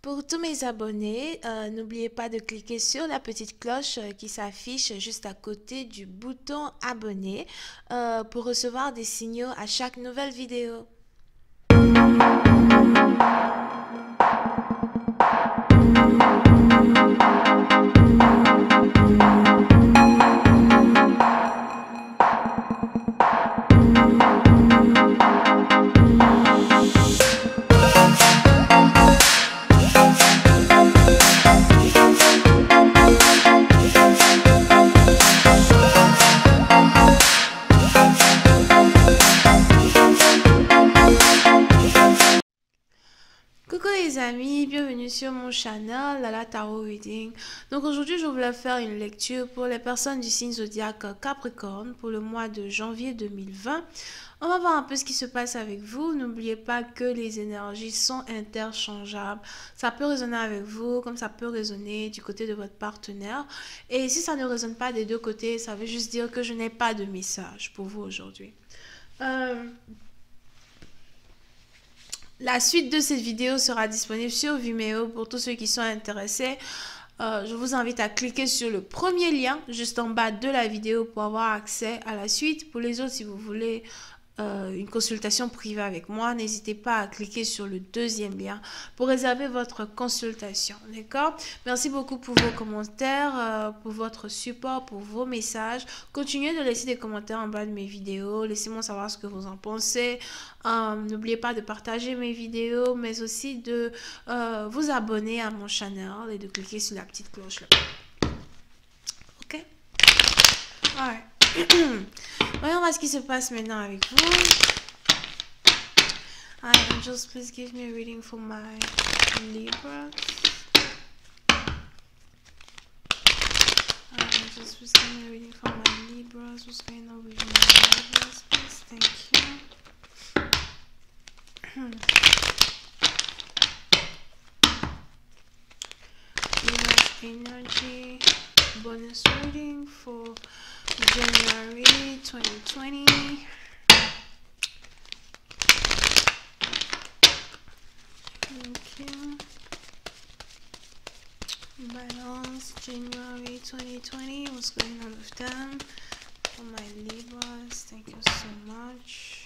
Pour tous mes abonnés, n'oubliez pas de cliquer sur la petite cloche qui s'affiche juste à côté du bouton abonner pour recevoir des signaux à chaque nouvelle vidéo. Coucou les amis, bienvenue sur mon channel Lala Tarot Reading. Donc aujourd'hui je voulais faire une lecture pour les personnes du signe zodiaque Capricorne pour le mois de janvier 2020. On va voir un peu ce qui se passe avec vous. N'oubliez pas que les énergies sont interchangeables. Ça peut résonner avec vous comme ça peut résonner du côté de votre partenaire. Et si ça ne résonne pas des deux côtés, ça veut juste dire que je n'ai pas de message pour vous aujourd'hui. La suite de cette vidéo sera disponible sur Vimeo pour tous ceux qui sont intéressés. Je vous invite à cliquer sur le premier lien juste en bas de la vidéo pour avoir accès à la suite. Pour les autres, si vous voulez une consultation privée avec moi, n'hésitez pas à cliquer sur le deuxième lien pour réserver votre consultation. D'accord? Merci beaucoup pour vos commentaires, pour votre support, pour vos messages. Continuez de laisser des commentaires en bas de mes vidéos. Laissez-moi savoir ce que vous en pensez. N'oubliez pas de partager mes vidéos, mais aussi de vous abonner à mon channel et de cliquer sur la petite cloche là. Ok? Alright. Voyons voir ce qui se passe maintenant avec vous. Hi, angels, please give me a reading for my Libras. Hi, angels, please give me a reading for my Libras. What's going on with my Libras, please? Thank you. Libras energy bonus reading for January 2020. Thank you. Balance January 2020. What's going on with them? For my Libras, thank you so much.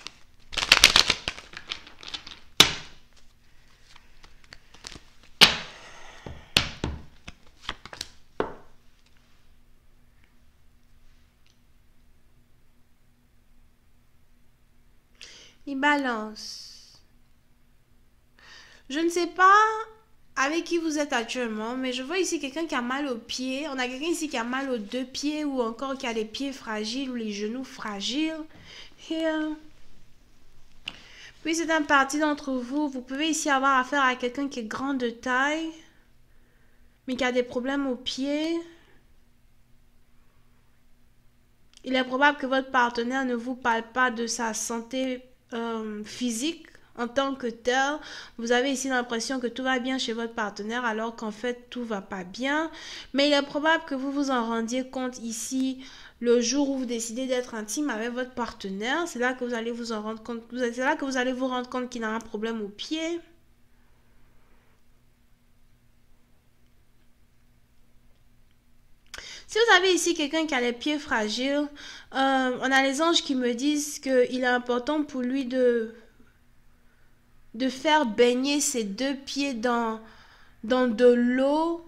Balance. Je ne sais pas avec qui vous êtes actuellement, mais je vois ici quelqu'un qui a mal aux pieds. On a quelqu'un ici qui a mal aux deux pieds ou encore qui a les pieds fragiles ou les genoux fragiles. Here. Puis c'est un parti d'entre vous. Vous pouvez ici avoir affaire à quelqu'un qui est grand de taille, mais qui a des problèmes aux pieds. Il est probable que votre partenaire ne vous parle pas de sa santé physique en tant que tel. Vous avez ici l'impression que tout va bien chez votre partenaire alors qu'en fait tout va pas bien. Mais il est probable que vous vous en rendiez compte ici le jour où vous décidez d'être intime avec votre partenaire. C'est là que vous allez vous en rendre compte. C'est là que vous allez vous rendre compte qu'il a un problème au pied. Si vous avez ici quelqu'un qui a les pieds fragiles, on a les anges qui me disent qu'il est important pour lui de faire baigner ses deux pieds dans de l'eau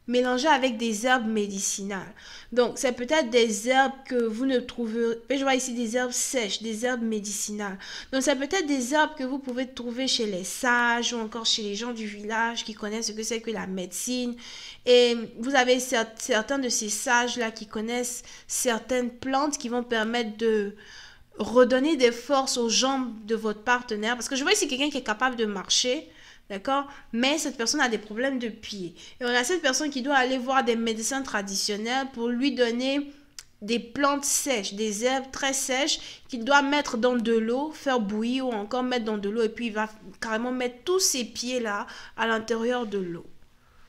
mélangée avec des herbes médicinales. Donc, c'est peut-être des herbes que vous ne trouverez... Je vois ici des herbes sèches, des herbes médicinales. Donc, c'est peut-être des herbes que vous pouvez trouver chez les sages ou encore chez les gens du village qui connaissent ce que c'est que la médecine. Et vous avez certains de ces sages-là qui connaissent certaines plantes qui vont permettre de redonner des forces aux jambes de votre partenaire. Parce que je vois ici quelqu'un qui est capable de marcher, d'accord? Mais cette personne a des problèmes de pied. Et on a cette personne qui doit aller voir des médecins traditionnels pour lui donner des plantes sèches, des herbes très sèches qu'il doit mettre dans de l'eau, faire bouillir ou encore mettre dans de l'eau. Et puis il va carrément mettre tous ses pieds-là à l'intérieur de l'eau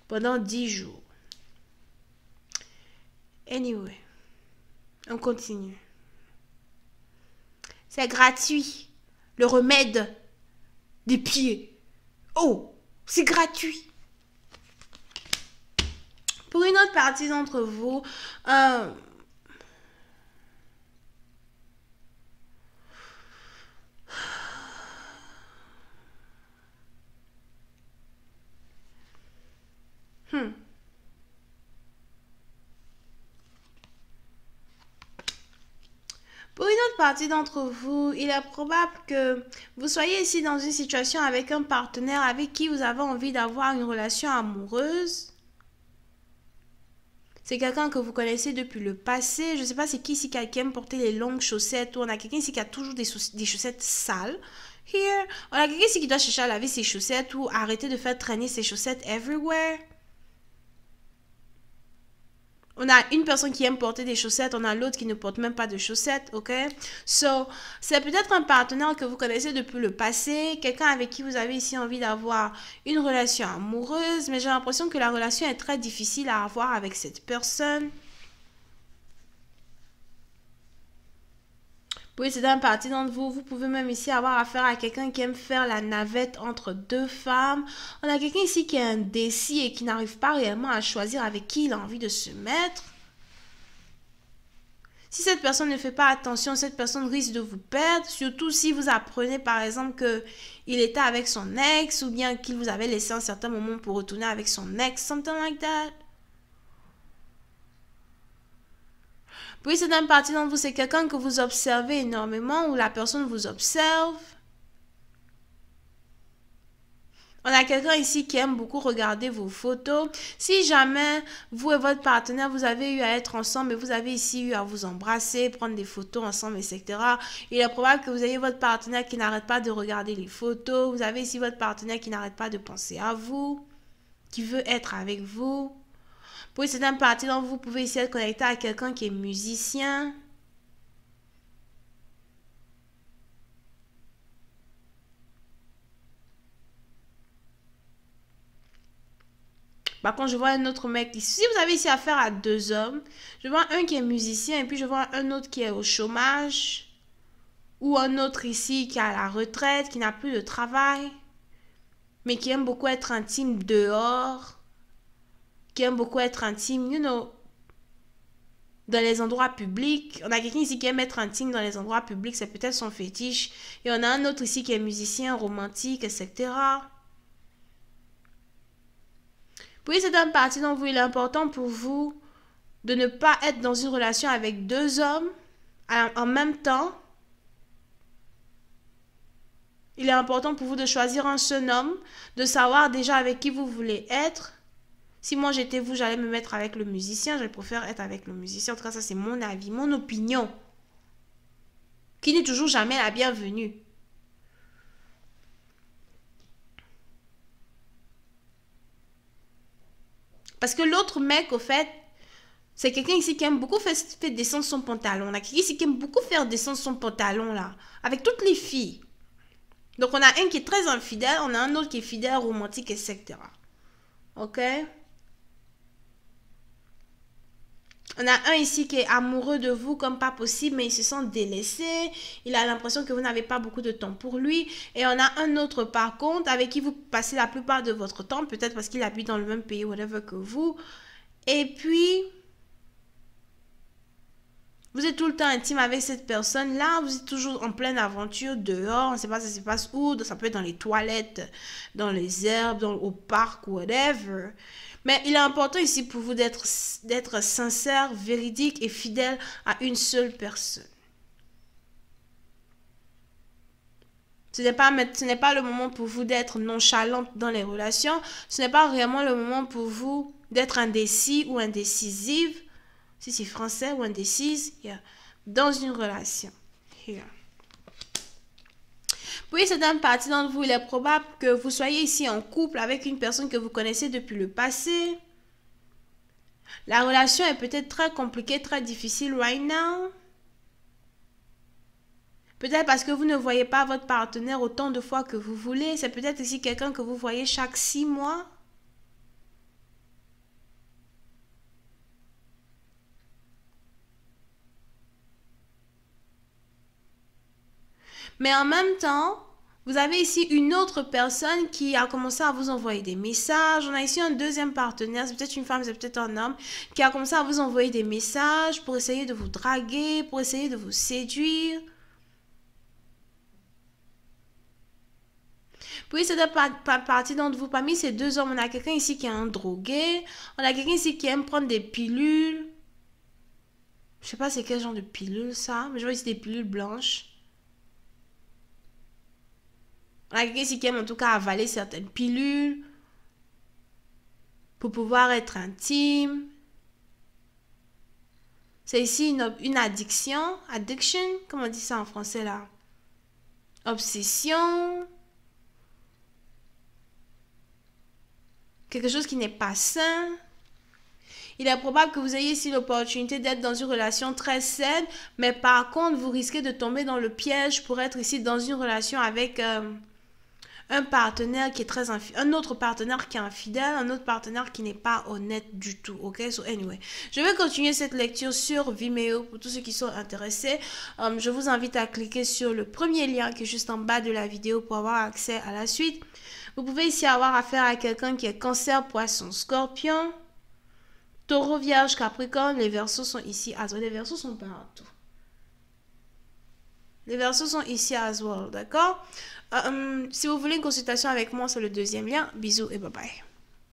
pendant 10 jours. Anyway, on continue. C'est gratuit. Le remède des pieds. Oh, C'est gratuit. Pour une autre partie d'entre vous, pour une autre partie d'entre vous, il est probable que vous soyez ici dans une situation avec un partenaire avec qui vous avez envie d'avoir une relation amoureuse. C'est quelqu'un que vous connaissez depuis le passé. Je ne sais pas c'est qui ici qui aime porter les longues chaussettes ou on a quelqu'un ici qui a toujours des chaussettes sales. Here, on a quelqu'un ici qui doit chercher à laver ses chaussettes ou arrêter de faire traîner ses chaussettes everywhere. On a une personne qui aime porter des chaussettes, on a l'autre qui ne porte même pas de chaussettes, ok? So, c'est peut-être un partenaire que vous connaissez depuis le passé, quelqu'un avec qui vous avez ici envie d'avoir une relation amoureuse, mais j'ai l'impression que la relation est très difficile à avoir avec cette personne. Oui, c'est une partie d'entre vous. Vous pouvez même ici avoir affaire à quelqu'un qui aime faire la navette entre deux femmes. On a quelqu'un ici qui est indécis et qui n'arrive pas réellement à choisir avec qui il a envie de se mettre. Si cette personne ne fait pas attention, cette personne risque de vous perdre. Surtout si vous apprenez par exemple qu'il était avec son ex ou bien qu'il vous avait laissé un certain moment pour retourner avec son ex. Something like that. Puis c'est une partie d'entre vous, c'est quelqu'un que vous observez énormément ou la personne vous observe. On a quelqu'un ici qui aime beaucoup regarder vos photos. Si jamais vous et votre partenaire, vous avez eu à être ensemble et vous avez ici eu à vous embrasser, prendre des photos ensemble, etc. Il est probable que vous ayez votre partenaire qui n'arrête pas de regarder les photos. Vous avez ici votre partenaire qui n'arrête pas de penser à vous, qui veut être avec vous. Pour une certaine partie d'entre vous, vous pouvez ici être connecté à quelqu'un qui est musicien. Par contre, je vois un autre mec ici. Si vous avez ici affaire à deux hommes, je vois un qui est musicien et puis je vois un autre qui est au chômage. Ou un autre ici qui est à la retraite, qui n'a plus de travail, mais qui aime beaucoup être intime dehors. Qui aime beaucoup être intime, dans les endroits publics. On a quelqu'un ici qui aime être intime dans les endroits publics, c'est peut-être son fétiche. Et on a un autre ici qui est musicien, romantique, etc. Puis c'est une partie dont il est important pour vous de ne pas être dans une relation avec deux hommes en même temps. Il est important pour vous de choisir un seul homme, de savoir déjà avec qui vous voulez être. Si moi j'étais vous, j'allais me mettre avec le musicien. Je préfère être avec le musicien. En tout cas, ça c'est mon avis, mon opinion. Qui n'est toujours jamais la bienvenue. Parce que l'autre mec, au fait, c'est quelqu'un ici qui aime beaucoup faire descendre son pantalon. On a quelqu'un ici qui aime beaucoup faire descendre son pantalon là. Avec toutes les filles. Donc on a un qui est très infidèle. On a un autre qui est fidèle, romantique, etc. Ok? On a un ici qui est amoureux de vous comme pas possible, mais il se sent délaissé. Il a l'impression que vous n'avez pas beaucoup de temps pour lui. Et on a un autre par contre avec qui vous passez la plupart de votre temps, peut-être parce qu'il habite dans le même pays, whatever que vous. Et puis, vous êtes tout le temps intime avec cette personne-là. Vous êtes toujours en pleine aventure dehors. On ne sait pas ça se passe où. Ça peut être dans les toilettes, dans les herbes, au parc, whatever. Mais il est important ici pour vous d'être sincère, véridique et fidèle à une seule personne. Ce n'est pas le moment pour vous d'être nonchalante dans les relations. Ce n'est pas vraiment le moment pour vous d'être indécis ou indécisive. Si c'est français ou indécise, dans une relation. Here. Puis, c'est une partie d'entre vous, il est probable que vous soyez ici en couple avec une personne que vous connaissez depuis le passé. La relation est peut-être très compliquée, très difficile right now. Peut-être parce que vous ne voyez pas votre partenaire autant de fois que vous voulez. C'est peut-être ici quelqu'un que vous voyez chaque 6 mois. Mais en même temps, Vous avez ici une autre personne qui a commencé à vous envoyer des messages. On a ici un deuxième partenaire, c'est peut-être une femme, c'est peut-être un homme, qui a commencé à vous envoyer des messages pour essayer de vous draguer, pour essayer de vous séduire. Puis, c'est pas partie d'entre vous. Parmi ces deux hommes, on a quelqu'un ici qui est un drogué. On a quelqu'un ici qui aime prendre des pilules. Je sais pas c'est quel genre de pilule ça, mais je vois ici des pilules blanches. On a quelqu'un ici qui aime en tout cas avaler certaines pilules pour pouvoir être intime. C'est ici une addiction. Addiction, comment on dit ça en français là? Obsession. Quelque chose qui n'est pas sain. Il est probable que vous ayez ici l'opportunité d'être dans une relation très saine, mais par contre, vous risquez de tomber dans le piège pour être ici dans une relation avec un partenaire qui est très un autre partenaire qui est infidèle, un autre partenaire qui n'est pas honnête du tout. Ok, so anyway, je vais continuer cette lecture sur Vimeo pour tous ceux qui sont intéressés. Je vous invite à cliquer sur le premier lien qui est juste en bas de la vidéo pour avoir accès à la suite. Vous pouvez ici avoir affaire à quelqu'un qui est Cancer, Poisson, Scorpion, Taureau, Vierge, Capricorne. Les Verseaux sont ici. Les Verseaux sont partout. Les Verseaux sont ici as well, d'accord? Si vous voulez une consultation avec moi, c'est le deuxième lien. Bisous et bye bye.